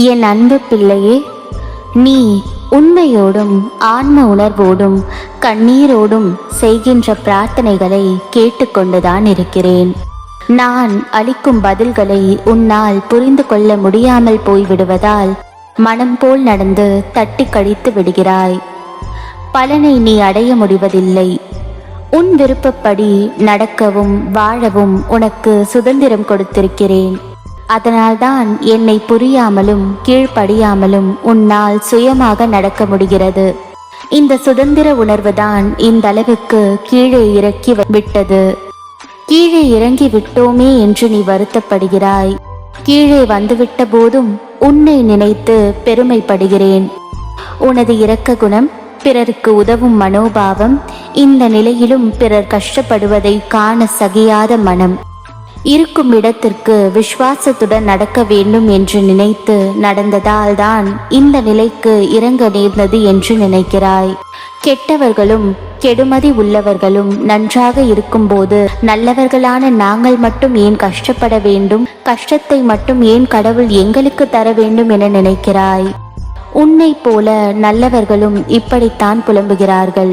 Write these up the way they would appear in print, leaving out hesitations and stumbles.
என் அன்பு பிள்ளையே, நீ உண்மையோடும் ஆன்ம உணர்வோடும் கண்ணீரோடும் செய்கின்ற பிரார்த்தனைகளை கேட்டுக்கொண்டுதான் இருக்கிறேன். நான் அளிக்கும் பதில்களை உன்னால் புரிந்து கொள்ள முடியாமல் போய்விடுவதால் மனம் போல் நடந்து தட்டி கழித்து விடுகிறாய். பலனை நீ அடைய முடிவதில்லை. உன் விருப்பப்படி நடக்கவும் வாழவும் உனக்கு சுதந்திரம் கொடுத்திருக்கிறேன். அதனால்தான் என்னை புரியாமலும் கீழ்ப்படியாமலும் உன்னால் சுயமாக நடக்க முடிகிறது. இந்த சுதந்திர உணர்வுதான் இந்த அளவுக்கு கீழே இறக்கி விட்டது. கீழே இறங்கி விட்டோமே என்று நீ வருத்தப்படுகிறாய். கீழே வந்துவிட்ட போதும் உன்னை நினைத்து பெருமைப்படுகிறேன். உனது இரக்க குணம், பிறருக்கு உதவும் மனோபாவம், இந்த நிலையிலும் பிறர் கஷ்டப்படுவதை காண சகியாத மனம், இருக்கும் இடத்திற்கு விசுவாசத்துடன் நடக்க வேண்டும் என்று நினைத்து நடந்ததால் தான் இந்த நிலைக்கு இறங்க நேர்ந்தது என்று நினைக்கிறாய். கெட்டவர்களும் கெடுமதி உள்ளவர்களும் நன்றாக இருக்கும்போது நல்லவர்களான நாங்கள் மட்டும் ஏன் கஷ்டப்பட வேண்டும்? கஷ்டத்தை மட்டும் ஏன் கடவுள் எங்களுக்கு தர வேண்டும் என நினைக்கிறாய். உன்னை போல நல்லவர்களும் இப்படித்தான் புலம்புகிறார்கள்.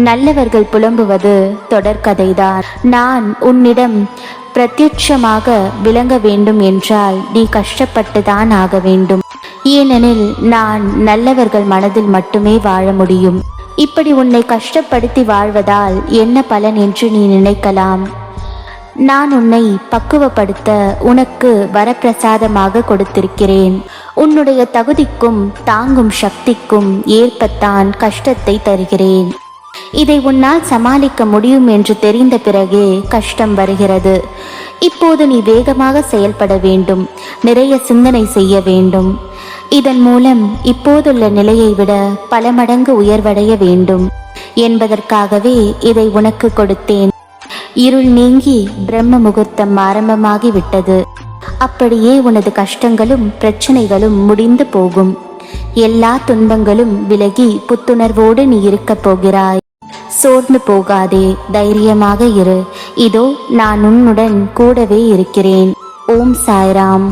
நல்லவர்கள் புலம்புவது தொடர்கதைதான். நான் உன்னிடம் பிரத்யட்சமாக விளங்க வேண்டும் என்றால் நீ கஷ்டப்பட்டுதான் ஆக வேண்டும். ஏனெனில் நான் நல்லவர்கள் மனதில் மட்டுமே வாழ முடியும். இப்படி உன்னை கஷ்டப்படுத்தி வாழ்வதால் என்ன பலன் என்று நீ நினைக்கலாம். நான் உன்னை பக்குவப்படுத்த உனக்கு வரப்பிரசாதமாக கொடுத்திருக்கிறேன். உன்னுடைய தகுதிக்கும் தாங்கும் சக்திக்கும் ஏற்பத்தான் கஷ்டத்தை தருகிறேன். இதை உன்னால் சமாளிக்க முடியும் என்று தெரிந்த பிறகே கஷ்டம் வருகிறது. இப்போது நீ வேகமாக செயல்பட வேண்டும், நிறைய சிந்தனை செய்ய வேண்டும். இதன் மூலம் இப்போதுள்ள நிலையை விட பல மடங்கு உயர்வடைய வேண்டும் என்பதற்காகவே இதை உனக்கு கொடுத்தேன். இருள் நீங்கி பிரம்ம முகூர்த்தம் ஆரம்பமாகிவிட்டது. அப்படியே உனது கஷ்டங்களும் பிரச்சனைகளும் முடிந்து போகும். எல்லா துன்பங்களும் விலகி புத்துணர்வோடு நீ இருக்கப் போகிறாய். சோர்ந்து போகாதே, தைரியமாக இரு. இதோ நான் உன்னுடன் கூடவே இருக்கிறேன். ஓம் சாய்ராம்.